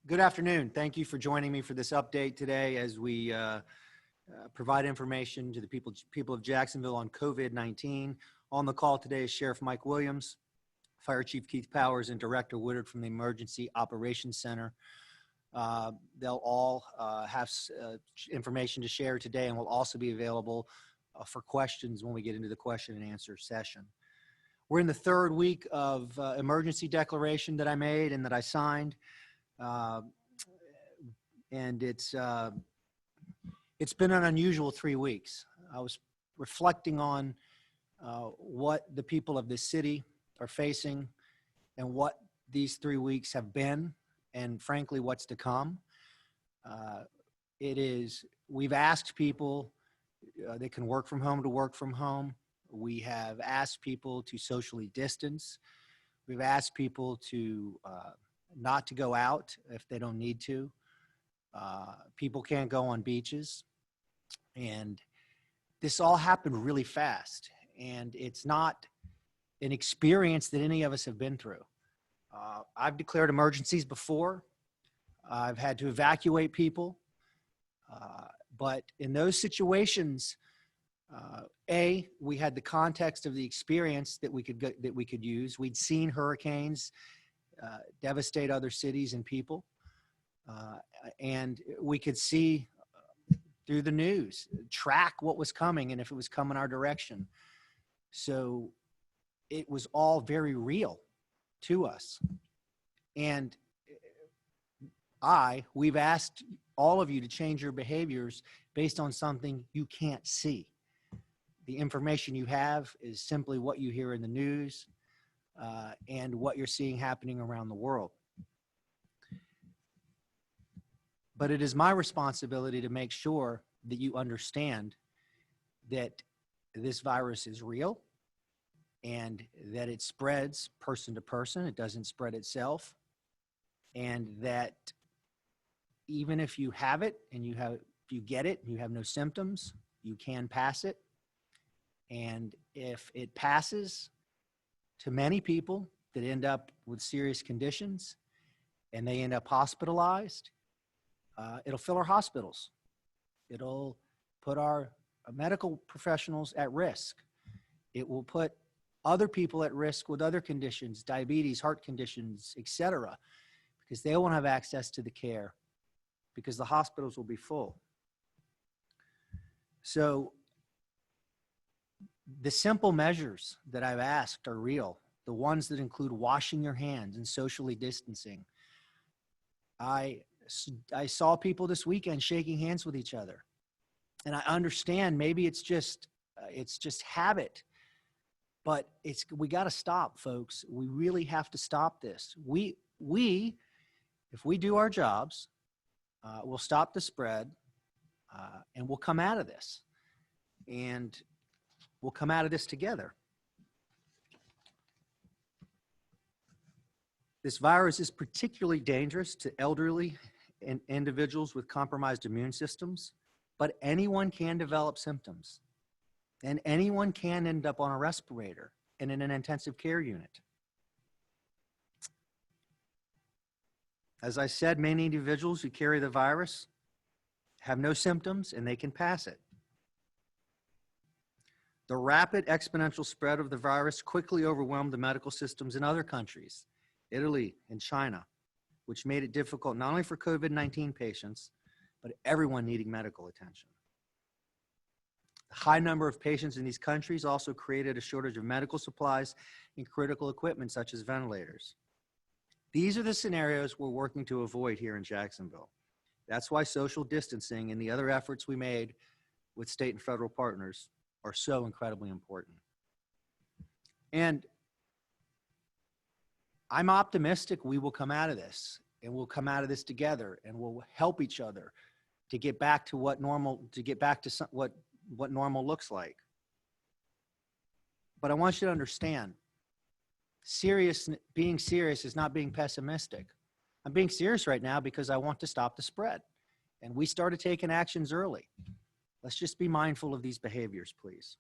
Good afternoon. Thank you for joining me for this update today as we provide information to the people of Jacksonville on COVID-19. On the call today is Sheriff Mike Williams, Fire Chief Keith Powers, and Director Woodard from the Emergency Operations Center. They'll all have information to share today and will also be available for questions when we get into the question and answer session. We're in the third week of emergency declaration that I made and that I signed. And it's been an unusual 3 weeks. I was reflecting on what the people of this city are facing and what these 3 weeks have been, and frankly, what's to come. We've asked people that can work from home to work from home. We have asked people to socially distance. We've asked people to not to go out if they don't need to. People can't go on beaches. And this all happened really fast. And it's not an experience that any of us have been through. I've declared emergencies before. I've had to evacuate people. But in those situations, we had the context of the experience that we could use. We'd seen hurricanes devastate other cities and people, and we could see through the news, track what was coming and if it was coming our direction. So it was all very real to us. And we've asked all of you to change your behaviors based on something you can't see. The information you have is simply what you hear in the news and what you're seeing happening around the world. But it is my responsibility to make sure that you understand that this virus is real and that it spreads person to person. It doesn't spread itself. And that even if you have it and if you get it and you have no symptoms, you can pass it. And if it passes to many people that end up with serious conditions and they end up hospitalized, it'll fill our hospitals. It'll put our medical professionals at risk. It will put other people at risk with other conditions, diabetes, heart conditions, etc., because they won't have access to the care because the hospitals will be full. So the simple measures that I've asked are real. The ones that include washing your hands and socially distancing. I saw people this weekend shaking hands with each other. And I understand maybe it's just habit, but we got to stop, folks. We really have to stop this. If we do our jobs, we'll stop the spread and we'll come out of this. And we'll come out of this together. This virus is particularly dangerous to elderly and individuals with compromised immune systems, but anyone can develop symptoms and anyone can end up on a respirator and in an intensive care unit. As I said, many individuals who carry the virus have no symptoms and they can pass it. The rapid exponential spread of the virus quickly overwhelmed the medical systems in other countries, Italy and China, which made it difficult not only for COVID-19 patients, but everyone needing medical attention. The high number of patients in these countries also created a shortage of medical supplies and critical equipment such as ventilators. These are the scenarios we're working to avoid here in Jacksonville. That's why social distancing and the other efforts we made with state and federal partners are so incredibly important. And I'm optimistic we will come out of this, and we'll come out of this together, and we'll help each other to get back to what normal looks like. But I want you to understand, being serious is not being pessimistic. I'm being serious right now because I want to stop the spread, and we started taking actions early. Let's just be mindful of these behaviors, please.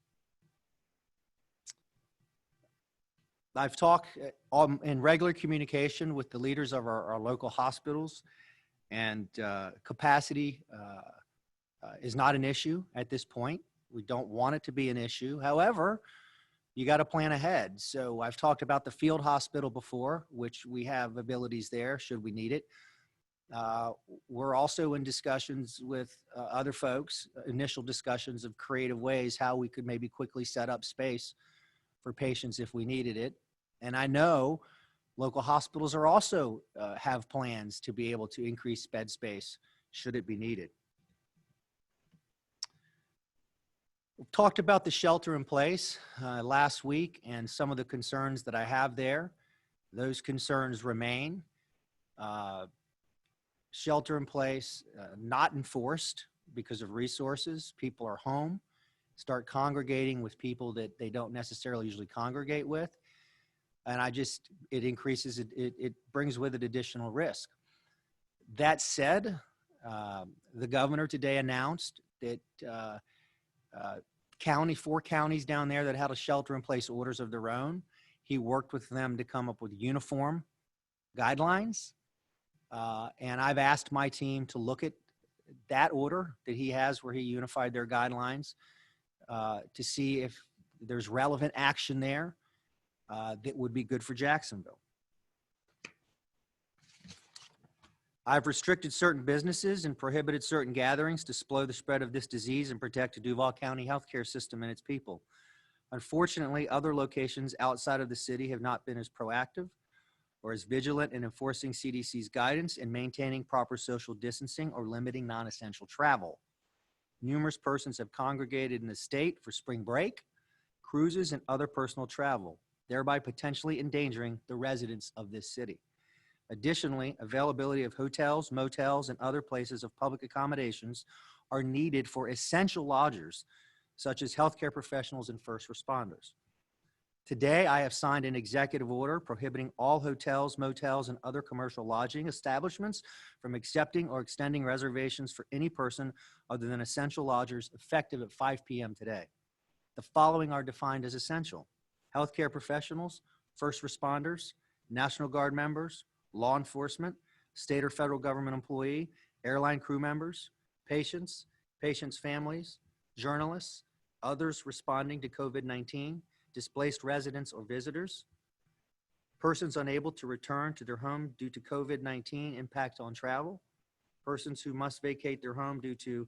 I've talked in regular communication with the leaders of our local hospitals. And capacity is not an issue at this point. We don't want it to be an issue. However, you got to plan ahead. So I've talked about the field hospital before, which we have abilities there should we need it. We're also in discussions with other folks, initial discussions of creative ways how we could maybe quickly set up space for patients if we needed it. And I know local hospitals are also have plans to be able to increase bed space should it be needed. We've talked about the shelter in place last week and some of the concerns that I have there. Those concerns remain. Shelter in place, not enforced because of resources. People are home, start congregating with people that they don't necessarily usually congregate with. And it increases, it brings with it additional risk. That said, the governor today announced that 4 counties down there that had a shelter in place orders of their own. He worked with them to come up with uniform guidelines. And I've asked my team to look at that order that he has where he unified their guidelines to see if there's relevant action there that would be good for Jacksonville. I've restricted certain businesses and prohibited certain gatherings to slow the spread of this disease and protect the Duval County healthcare system and its people. Unfortunately, other locations outside of the city have not been as proactive or as vigilant in enforcing CDC's guidance and maintaining proper social distancing or limiting non-essential travel. Numerous persons have congregated in the state for spring break, cruises, and other personal travel, thereby potentially endangering the residents of this city. Additionally, availability of hotels, motels, and other places of public accommodations are needed for essential lodgers, such as healthcare professionals and first responders. Today, I have signed an executive order prohibiting all hotels, motels, and other commercial lodging establishments from accepting or extending reservations for any person other than essential lodgers, effective at 5 p.m. today. The following are defined as essential: healthcare professionals, first responders, National Guard members, law enforcement, state or federal government employee, airline crew members, patients, patients' families, journalists, others responding to COVID-19, displaced residents or visitors, persons unable to return to their home due to COVID-19 impact on travel, persons who must vacate their home due to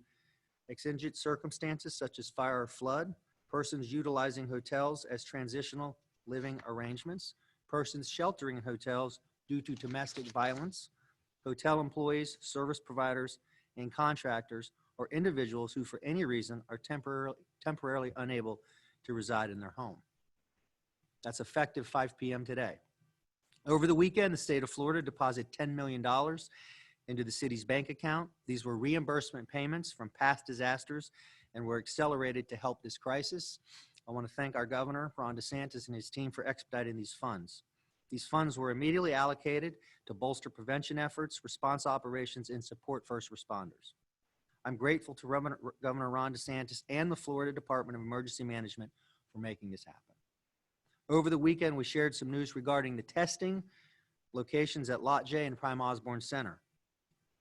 exigent circumstances such as fire or flood, persons utilizing hotels as transitional living arrangements, persons sheltering in hotels due to domestic violence, hotel employees, service providers, and contractors, or individuals who for any reason are temporarily unable to reside in their home. That's effective 5 p.m. today. Over the weekend, the state of Florida deposited $10 million into the city's bank account. These were reimbursement payments from past disasters and were accelerated to help this crisis. I want to thank our governor, Ron DeSantis, and his team for expediting these funds. These funds were immediately allocated to bolster prevention efforts, response operations, and support first responders. I'm grateful to Governor Ron DeSantis and the Florida Department of Emergency Management for making this happen. Over the weekend, we shared some news regarding the testing locations at Lot J and Prime Osborne Center.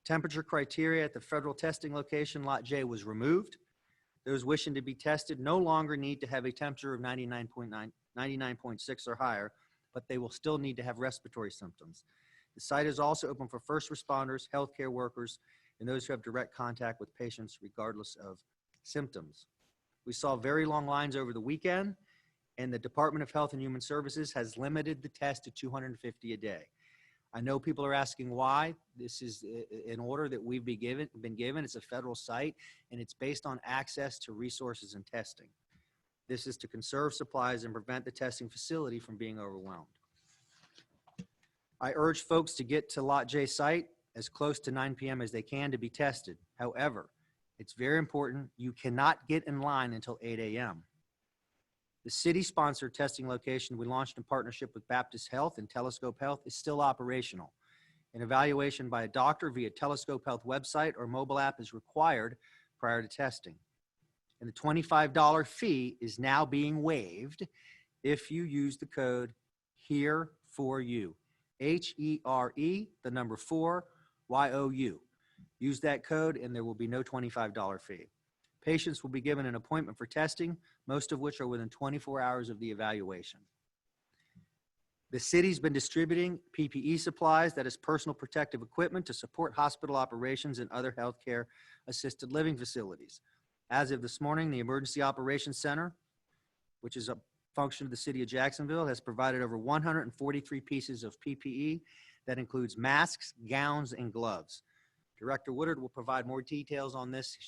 Temperature criteria at the federal testing location, Lot J, was removed. Those wishing to be tested no longer need to have a temperature of 99.6 or higher, but they will still need to have respiratory symptoms. The site is also open for first responders, healthcare workers, and those who have direct contact with patients regardless of symptoms. We saw very long lines over the weekend, and the Department of Health and Human Services has limited the test to 250 a day. I know people are asking why. This is an order that we've been given. It's a federal site, and it's based on access to resources and testing. This is to conserve supplies and prevent the testing facility from being overwhelmed. I urge folks to get to Lot J site as close to 9 p.m. as they can to be tested. However, it's very important you cannot get in line until 8 a.m. The city-sponsored testing location we launched in partnership with Baptist Health and Telescope Health is still operational. An evaluation by a doctor via Telescope Health website or mobile app is required prior to testing. And the $25 fee is now being waived if you use the code HERE4YOU, HERE, the number 4, YOU. Use that code and there will be no $25 fee. Patients will be given an appointment for testing, most of which are within 24 hours of the evaluation. The city's been distributing PPE supplies, that is personal protective equipment, to support hospital operations and other healthcare assisted living facilities. As of this morning, the Emergency Operations Center, which is a function of the city of Jacksonville, has provided over 143 pieces of PPE that includes masks, gowns, and gloves. Director Woodard will provide more details on this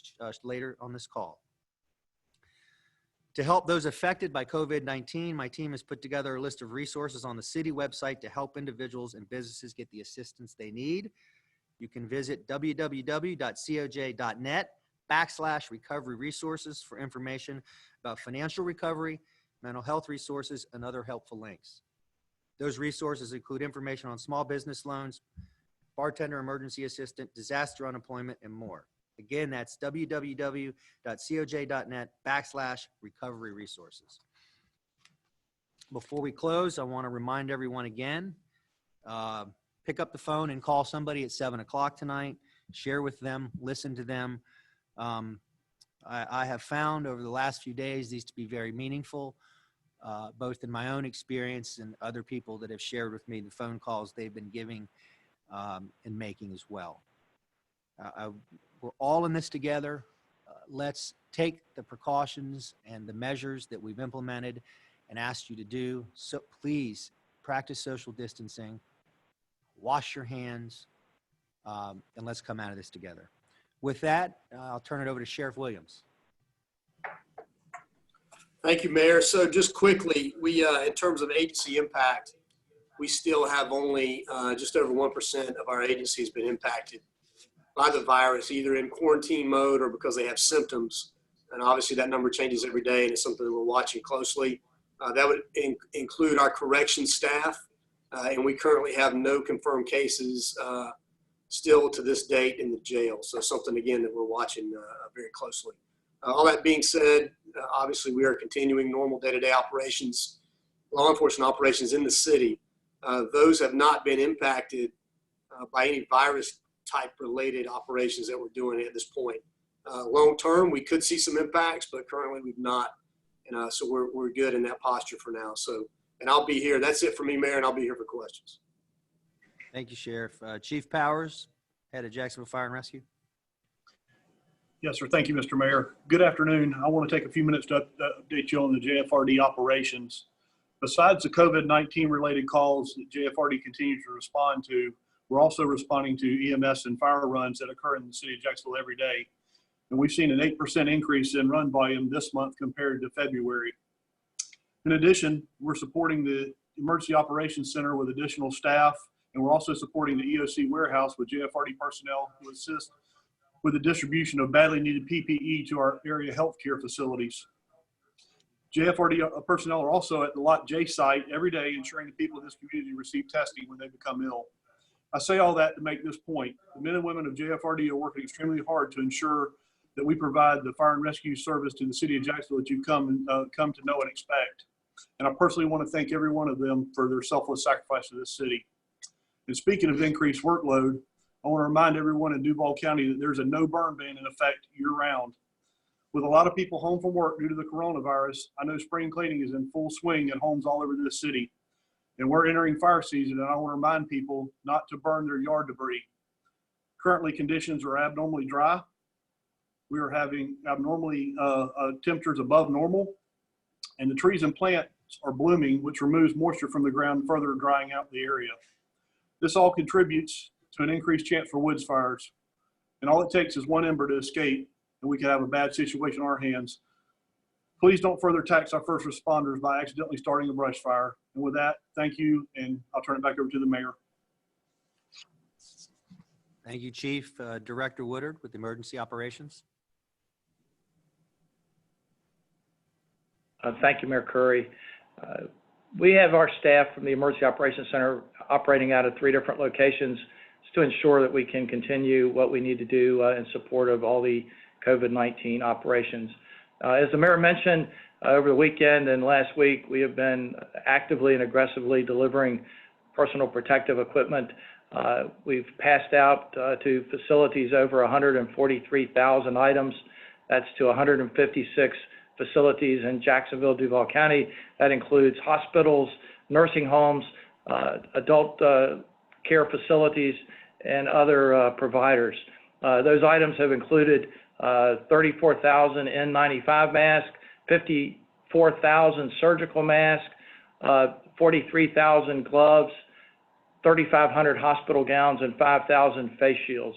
later on this call. To help those affected by COVID-19, my team has put together a list of resources on the city website to help individuals and businesses get the assistance they need. You can visit www.coj.net/recovery resources for information about financial recovery, mental health resources, and other helpful links. Those resources include information on small business loans, bartender emergency assistant, disaster unemployment, and more. Again, that's www.coj.net/recovery resources. Before we close, I want to remind everyone again, pick up the phone and call somebody at 7 o'clock tonight, share with them, listen to them. I have found over the last few days these to be very meaningful, both in my own experience and other people that have shared with me the phone calls they've been giving and making as well. We're all in this together. Let's take the precautions and the measures that we've implemented and asked you to do. So please practice social distancing, wash your hands, and let's come out of this together. With that, I'll turn it over to Sheriff Williams. Thank you, Mayor. So just quickly, we, in terms of agency impact, we still have only just over 1% of our agency has been impacted by the virus, either in quarantine mode or because they have symptoms. And obviously that number changes every day, and it's something that we're watching closely. That would include our corrections staff, and we currently have no confirmed cases still to this date in the jail. So something, again, that we're watching very closely. All that being said, obviously we are continuing normal day-to-day operations, law enforcement operations in the city. Those have not been impacted by any virus type related operations that we're doing at this point. Long term, we could see some impacts, but currently we've not. And so we're good in that posture for now. So, and I'll be here. That's it for me, Mayor, and I'll be here for questions. Thank you, Sheriff. Chief Powers, head of Jacksonville Fire and Rescue. Yes, sir. Thank you, Mr. Mayor. Good afternoon. I want to take a few minutes to update you on the JFRD operations. Besides the COVID-19 related calls that JFRD continues to respond to, we're also responding to EMS and fire runs that occur in the city of Jacksonville every day. And we've seen an 8% increase in run volume this month compared to February. In addition, we're supporting the Emergency Operations Center with additional staff, and we're also supporting the EOC warehouse with JFRD personnel to assist with the distribution of badly needed PPE to our area healthcare facilities. JFRD personnel are also at the Lot J site every day, ensuring the people in this community receive testing when they become ill. I say all that to make this point. The men and women of JFRD are working extremely hard to ensure that we provide the fire and rescue service to the city of Jacksonville that you've come to know and expect. And I personally want to thank every one of them for their selfless sacrifice to this city. And speaking of increased workload, I want to remind everyone in Duval County that there's a no burn ban in effect year round. With a lot of people home from work due to the coronavirus, I know spring cleaning is in full swing at homes all over this city. And we're entering fire season, and I want to remind people not to burn their yard debris. Currently, conditions are abnormally dry. We are having abnormally temperatures above normal, and the trees and plants are blooming, which removes moisture from the ground, further drying out the area. This all contributes to an increased chance for woods fires. And all it takes is one ember to escape, and we could have a bad situation on our hands. Please don't further tax our first responders by accidentally starting a brush fire. And with that, thank you, and I'll turn it back over to the mayor. Thank you, Chief. Director Woodard with Emergency Operations. Thank you, Mayor Curry. We have our staff from the Emergency Operations Center operating out of 3 different locations to ensure that we can continue what we need to do in support of all the COVID-19 operations. As the mayor mentioned, over the weekend and last week, we have been actively and aggressively delivering personal protective equipment We've passed out to facilities over 143,000 items. That's to 156 facilities in Jacksonville, Duval County. That includes hospitals, nursing homes, adult care facilities, and other providers. Those items have included 34,000 N95 masks, 54,000 surgical masks, 43,000 gloves, 3,500 hospital gowns, and 5,000 face shields.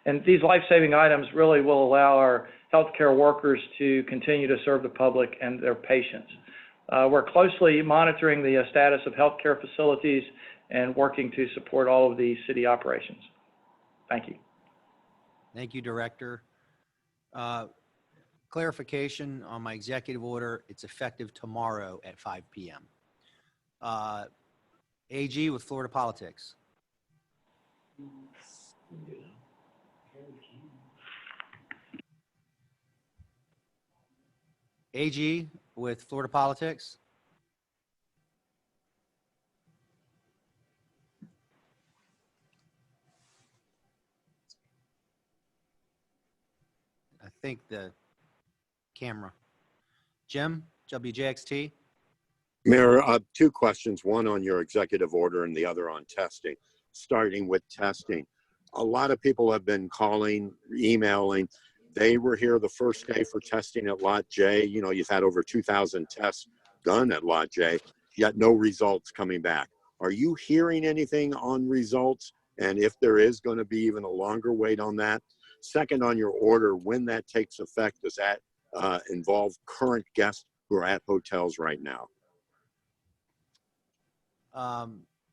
And these life-saving items really will allow our healthcare workers to continue to serve the public and their patients. We're closely monitoring the status of healthcare facilities and working to support all of the city operations. Thank you. Thank you, Director. Clarification on my executive order, it's effective tomorrow at 5 p.m. AG with Florida Politics. AG with Florida Politics. I think the camera. Jim, WJXT. Mayor, two questions, one on your executive order and the other on testing. Starting with testing. A lot of people have been calling, emailing. They were here the first day for testing at Lot J. You know, you've had over 2,000 tests done at Lot J, yet no results coming back. Are you hearing anything on results? And if there is going to be even a longer wait on that? Second, on your order, when that takes effect, does that involve current guests who are at hotels right now?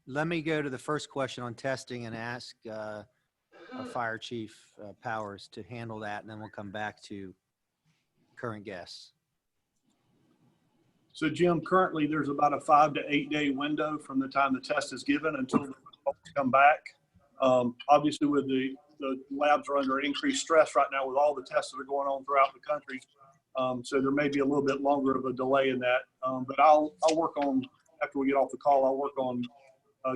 Let me go to the first question on testing and ask our Fire Chief Powers to handle that, and then we'll come back to current guests. So Jim, currently there's about a 5 to 8 day window from the time the test is given until the results come back. Obviously with the labs are under increased stress right now with all the tests that are going on throughout the country. So there may be a little bit longer of a delay in that. But I'll work on, after we get off the call, I'll work on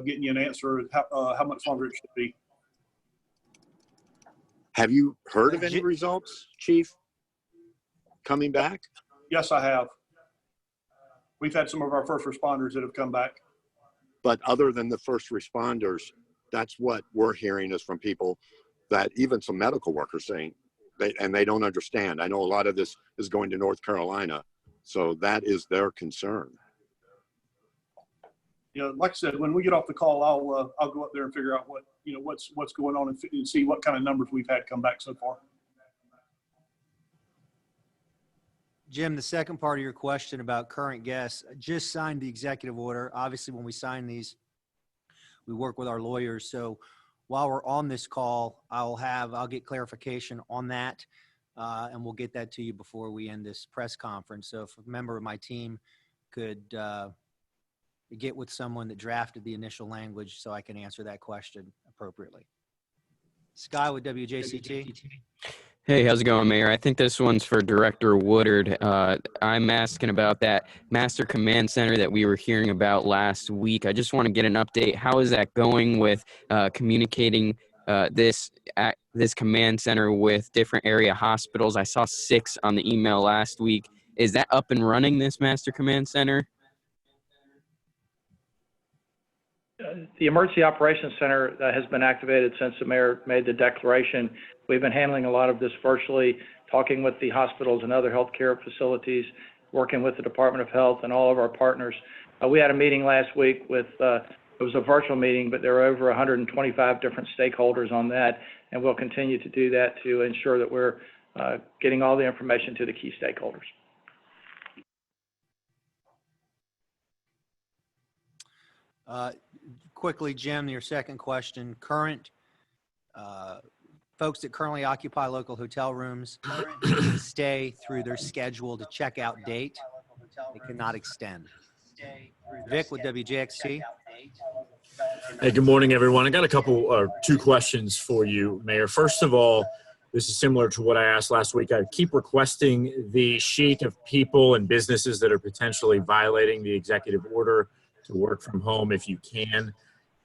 getting you an answer how much longer it should be. Have you heard of any results, Chief, coming back? Yes, I have. We've had some of our first responders that have come back. But other than the first responders, that's what we're hearing is from people that even some medical workers saying, they don't understand. I know a lot of this is going to North Carolina, so that is their concern. You know, like I said, when we get off the call, I'll go up there and figure out what's going on and see what kind of numbers we've had come back so far. Jim, the second part of your question about current guests, I just signed the executive order. Obviously, when we sign these, we work with our lawyers. So while we're on this call, I'll get clarification on that, and we'll get that to you before we end this press conference. So if a member of my team could get with someone that drafted the initial language so I can answer that question appropriately. Sky with WJCT. Hey, how's it going, Mayor? I think this one's for Director Woodard. I'm asking about that Master Command Center that we were hearing about last week. I just want to get an update. How is that going with communicating this command center with different area hospitals? I saw 6 on the email last week. Is that up and running, this Master Command Center? The Emergency Operations Center has been activated since the mayor made the declaration. We've been handling a lot of this virtually, talking with the hospitals and other healthcare facilities, working with the Department of Health and all of our partners. We had a meeting last week with, it was a virtual meeting, but there were over 125 different stakeholders on that, and we'll continue to do that to ensure that we're getting all the information to the key stakeholders. Quickly, Jim, your second question, current folks that currently occupy local hotel rooms stay through their scheduled checkout date. They cannot extend. Vic with WJXT. Hey, good morning, everyone. I got a couple or 2 questions for you, Mayor. First of all, this is similar to what I asked last week. I keep requesting the sheet of people and businesses that are potentially violating the executive order to work from home if you can.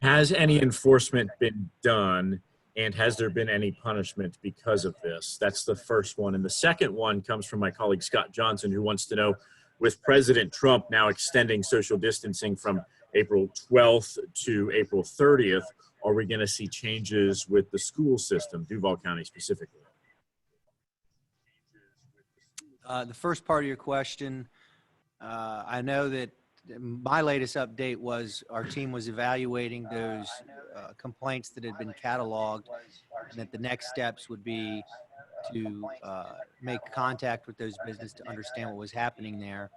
Has any enforcement been done, and has there been any punishment because of this? That's the first one. And the second one comes from my colleague Scott Johnson, who wants to know, with President Trump now extending social distancing from April 12th to April 30th, are we going to see changes with the school system, Duval County specifically? The first part of your question, I know that my latest update was our team was evaluating those complaints that had been cataloged, and that the next steps would be to make contact with those businesses to understand what was happening there.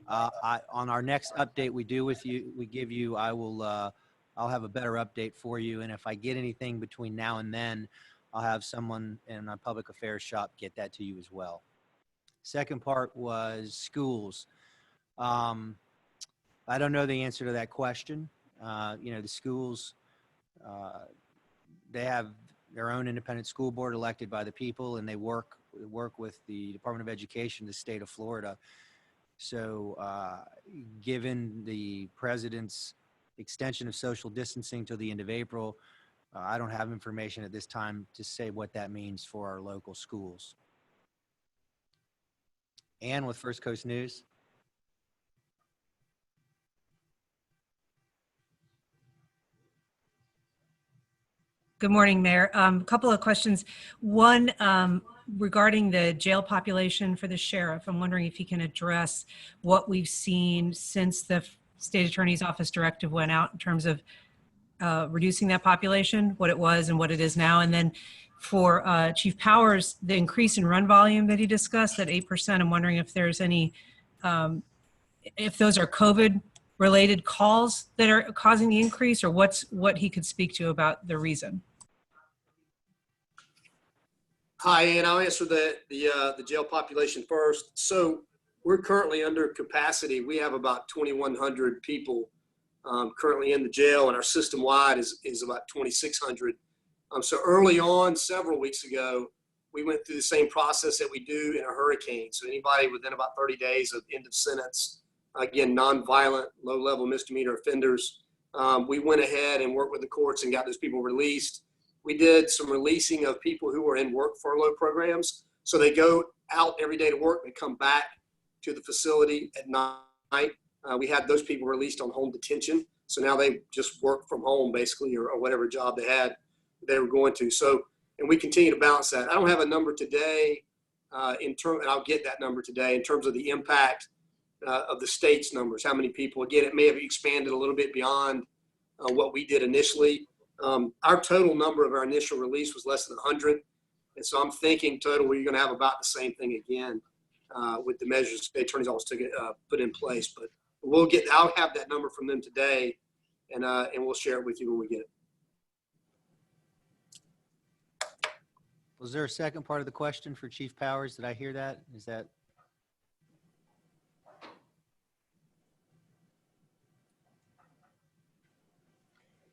On our next update we give you, I'll have a better update for you, and if I get anything between now and then, I'll have someone in my public affairs shop get that to you as well. Second part was schools. I don't know the answer to that question. The schools, they have their own independent school board elected by the people, and they work with the Department of Education, the state of Florida. So given the president's extension of social distancing till the end of April, I don't have information at this time to say what that means for our local schools. Ann with First Coast News. Good morning, Mayor. A couple of questions. One, regarding the jail population for the sheriff. I'm wondering if you can address what we've seen since the state attorney's office directive went out in terms of reducing that population, what it was and what it is now. And then for Chief Powers, the increase in run volume that he discussed at 8%, I'm wondering if there's any, if those are COVID related calls that are causing the increase, or what he could speak to about the reason. Hi, and I'll answer the jail population first. So we're currently under capacity. We have about 2,100 people currently in the jail, and our system-wide is about 2,600. So early on, several weeks ago, we went through the same process that we do in a hurricane. So anybody within about 30 days of end of sentence, again, nonviolent, low-level misdemeanor offenders, we went ahead and worked with the courts and got those people released. We did some releasing of people who were in work furlough programs. So they go out every day to work, they come back to the facility at night. We had those people released on home detention. So now they just work from home basically, or whatever job they had they were going to. So, and we continue to balance that. I don't have a number today and I'll get that number today in terms of the impact of the state's numbers, how many people. Again, it may have expanded a little bit beyond what we did initially. Our total number of our initial release was less than 100. And so I'm thinking total, we're going to have about the same thing again with the measures the state attorney's office put in place. But I'll have that number from them today, and we'll share it with you when we get it. Was there a second part of the question for Chief Powers? Did I hear that? Is that?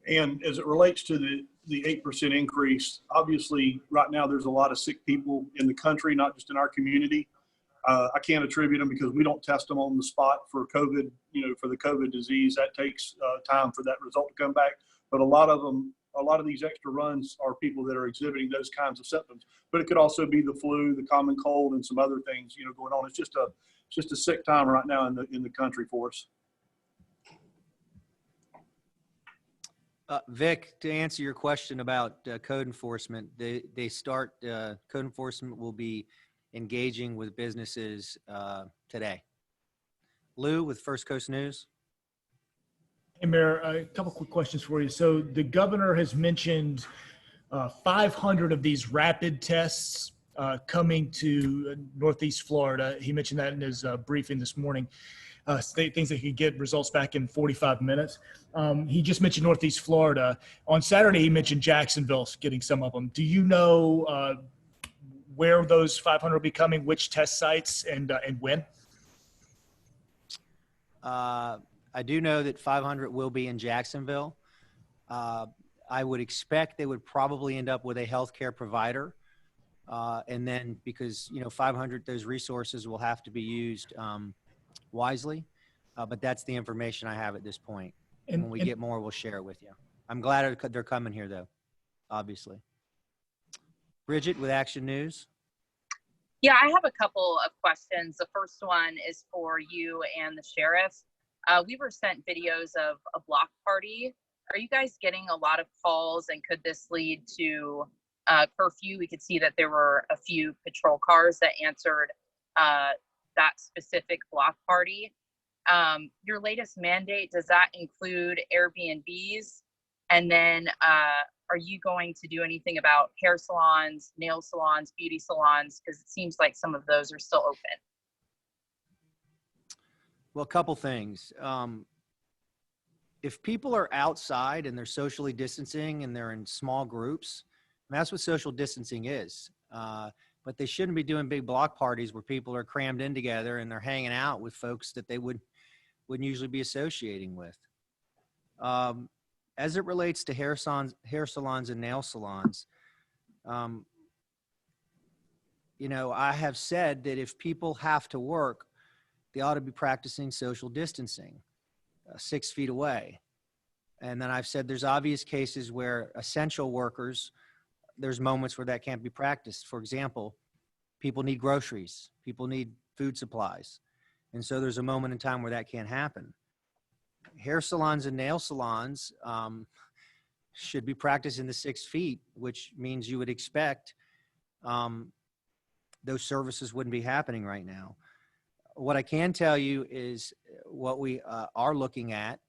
And as it relates to the 8% increase, obviously right now there's a lot of sick people in the country, not just in our community. I can't attribute them because we don't test them on the spot for COVID, for the COVID disease. That takes time for that result to come back. But a lot of these extra runs are people that are exhibiting those kinds of symptoms. But it could also be the flu, the common cold, and some other things, going on. It's just a sick time right now in the country for us. Vic, to answer your question about code enforcement, code enforcement will be engaging with businesses today. Lou with First Coast News. Hey, Mayor, a couple quick questions for you. So the governor has mentioned 500 of these rapid tests coming to Northeast Florida. He mentioned that in his briefing this morning. Things that could get results back in 45 minutes. He just mentioned Northeast Florida. On Saturday, he mentioned Jacksonville getting some of them. Do you know where those 500 will be coming, which test sites, and when? I do know that 500 will be in Jacksonville. I would expect they would probably end up with a healthcare provider. And then because, 500, those resources will have to be used wisely, but that's the information I have at this point. And when we get more, we'll share it with you. I'm glad they're coming here, though, obviously. Bridget with Action News. Yeah, I have a couple of questions. The first one is for you and the sheriff. We were sent videos of a block party. Are you guys getting a lot of calls, and could this lead to curfew? We could see that there were a few patrol cars that answered that specific block party. Your latest mandate, does that include Airbnbs? And then are you going to do anything about hair salons, nail salons, beauty salons? Because it seems like some of those are still open. Well, a couple things. If people are outside and they're socially distancing and they're in small groups, and that's what social distancing is. But they shouldn't be doing big block parties where people are crammed in together and they're hanging out with folks that they wouldn't usually be associating with. As it relates to hair salons and nail salons, I have said that if people have to work, they ought to be practicing social distancing, 6 feet away. And then I've said there's obvious cases where essential workers, there's moments where that can't be practiced. For example, people need groceries, people need food supplies. And so there's a moment in time where that can't happen. Hair salons and nail salons should be practiced in the 6 feet, which means you would expect those services wouldn't be happening right now. What I can tell you is what we are looking at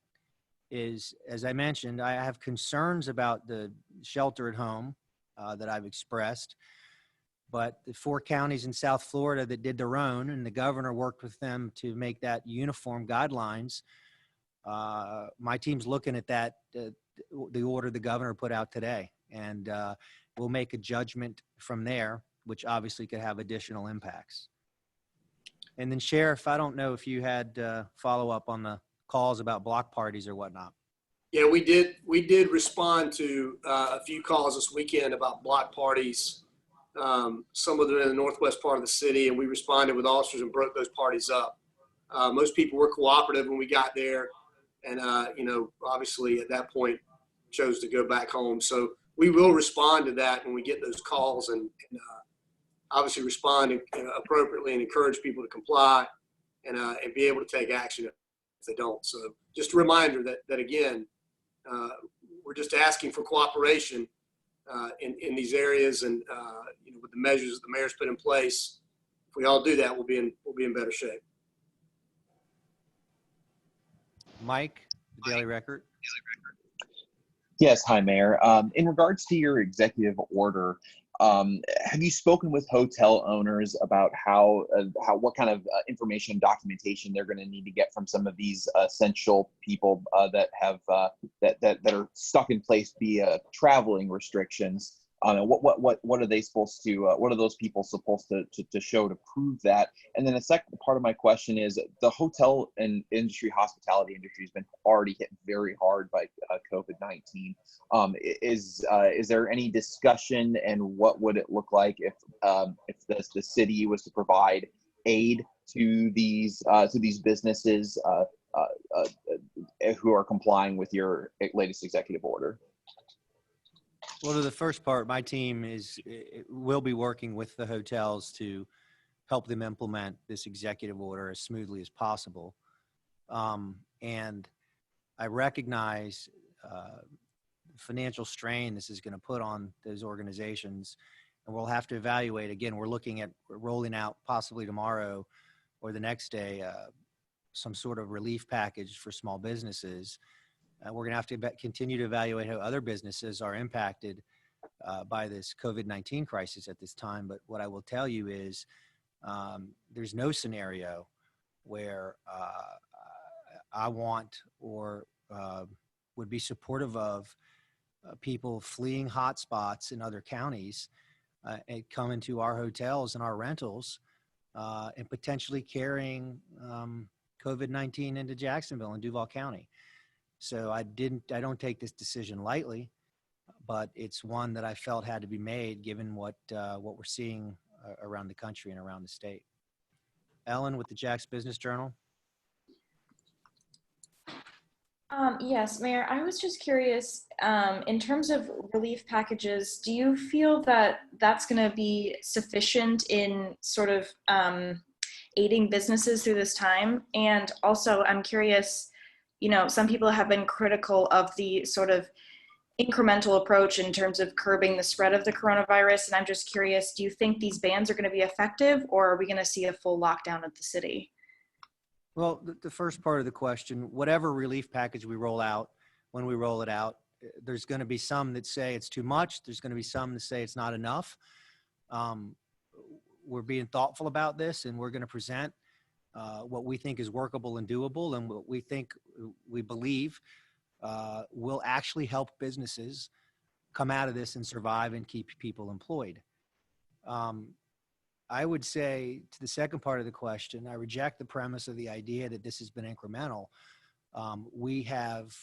is, as I mentioned, I have concerns about the shelter at home that I've expressed, but the 4 counties in South Florida that did their own, and the governor worked with them to make that uniform guidelines. My team's looking at that, the order the governor put out today, and we'll make a judgment from there, which obviously could have additional impacts. And then, Sheriff, I don't know if you had follow up on the calls about block parties or whatnot. Yeah, we did respond to a few calls this weekend about block parties. Some of them in the northwest part of the city, and we responded with officers and broke those parties up. Most people were cooperative when we got there, and obviously at that point chose to go back home. So we will respond to that when we get those calls, and obviously respond appropriately and encourage people to comply and be able to take action if they don't. So just a reminder that again, we're just asking for cooperation in these areas, and with the measures that the mayor's put in place. If we all do that, we'll be in better shape. Mike, the Daily Record. Yes, hi, Mayor. In regards to your executive order, have you spoken with hotel owners about what kind of information, documentation they're going to need to get from some of these essential people that are stuck in place via traveling restrictions? What are they supposed to? What are those people supposed to show to prove that? And then the second part of my question is, the hotel and hospitality industry has been already hit very hard by COVID-19. Is there any discussion, and what would it look like if the city was to provide aid to these businesses who are complying with your latest executive order? Well, to the first part, my team will be working with the hotels to help them implement this executive order as smoothly as possible. And I recognize financial strain this is going to put on those organizations, and we'll have to evaluate. Again, we're looking at rolling out possibly tomorrow or the next day some sort of relief package for small businesses. We're going to have to continue to evaluate how other businesses are impacted by this COVID-19 crisis at this time. But what I will tell you is there's no scenario where I want or would be supportive of people fleeing hotspots in other counties and coming to our hotels and our rentals and potentially carrying COVID-19 into Jacksonville and Duval County. So I don't take this decision lightly, but it's one that I felt had to be made given what we're seeing around the country and around the state. Ellen with the Jax Business Journal. Yes, Mayor, I was just curious, in terms of relief packages, do you feel that that's going to be sufficient in sort of aiding businesses through this time? And also, I'm curious, some people have been critical of the sort of incremental approach in terms of curbing the spread of the coronavirus. And I'm just curious, do you think these bans are going to be effective, or are we going to see a full lockdown of the city? Well, the first part of the question, whatever relief package we roll out, when we roll it out, there's going to be some that say it's too much. There's going to be some that say it's not enough. We're being thoughtful about this, and we're going to present what we think is workable and doable, and what we believe will actually help businesses come out of this and survive and keep people employed. I would say, to the second part of the question, I reject the premise of the idea that this has been incremental. We have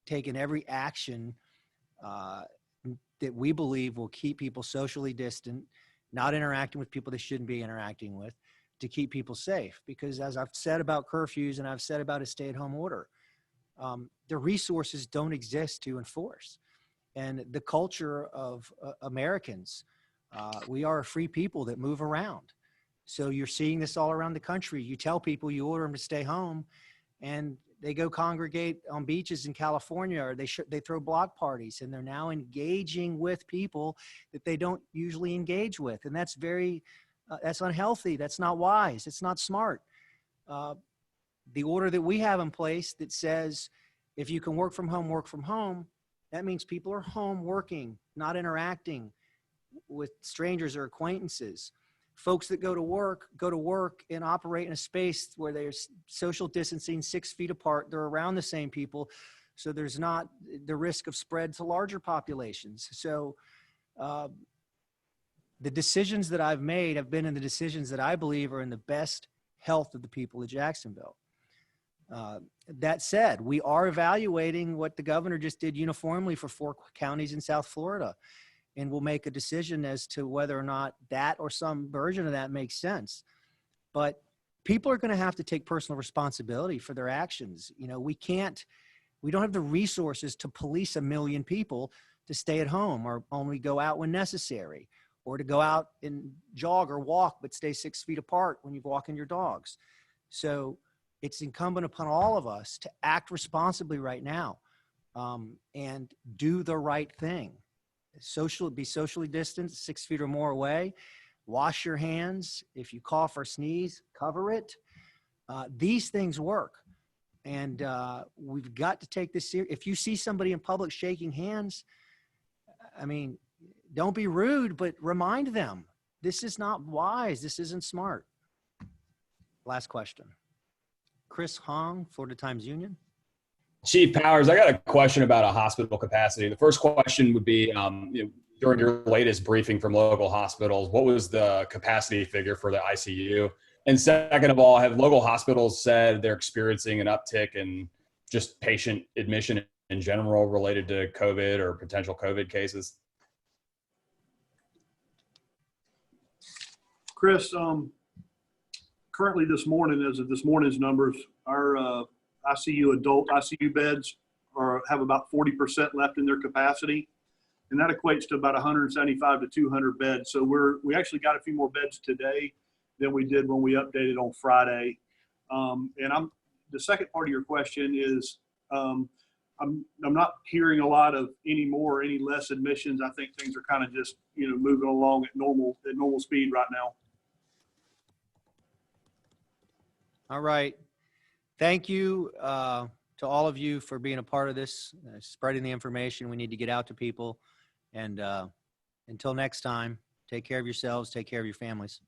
taken every action that we believe will keep people socially distant, not interacting with people they shouldn't be interacting with, to keep people safe. Because as I've said about curfews and I've said about a stay-at-home order, the resources don't exist to enforce. And the culture of Americans, we are a free people that move around. So you're seeing this all around the country. You tell people, you order them to stay home, and they go congregate on beaches in California, or they throw block parties, and they're now engaging with people that they don't usually engage with. And that's that's unhealthy. That's not wise. It's not smart. The order that we have in place that says, if you can work from home, that means people are home working, not interacting with strangers or acquaintances. Folks that go to work and operate in a space where there's social distancing 6 feet apart. They're around the same people, so there's not the risk of spread to larger populations. So the decisions that I've made have been in the decisions that I believe are in the best health of the people of Jacksonville. That said, we are evaluating what the governor just did uniformly for 4 counties in South Florida. And we'll make a decision as to whether or not that or some version of that makes sense. But people are going to have to take personal responsibility for their actions. We don't have the resources to police 1 million people to stay at home or only go out when necessary, or to go out and jog or walk, but stay 6 feet apart when you're walking your dogs. So it's incumbent upon all of us to act responsibly right now, and do the right thing. Be socially distanced, 6 feet or more away. Wash your hands. If you cough or sneeze, cover it. These things work. And we've got to take this serious. If you see somebody in public shaking hands, don't be rude, but remind them, this is not wise. This isn't smart. Last question. Chris Hong, Florida Times Union. Chief Powers, I got a question about a hospital capacity. The first question would be, during your latest briefing from local hospitals, what was the capacity figure for the ICU? And second of all, have local hospitals said they're experiencing an uptick in just patient admission in general related to COVID or potential COVID cases? Chris, currently this morning, as of this morning's numbers, our adult ICU beds have about 40% left in their capacity, and that equates to about 175 to 200 beds. So we actually got a few more beds today than we did when we updated on Friday. The second part of your question is, I'm not hearing a lot of any less admissions. I think things are kind of just moving along at normal speed right now. All right. Thank you to all of you for being a part of this, spreading the information we need to get out to people. And until next time, take care of yourselves, take care of your families.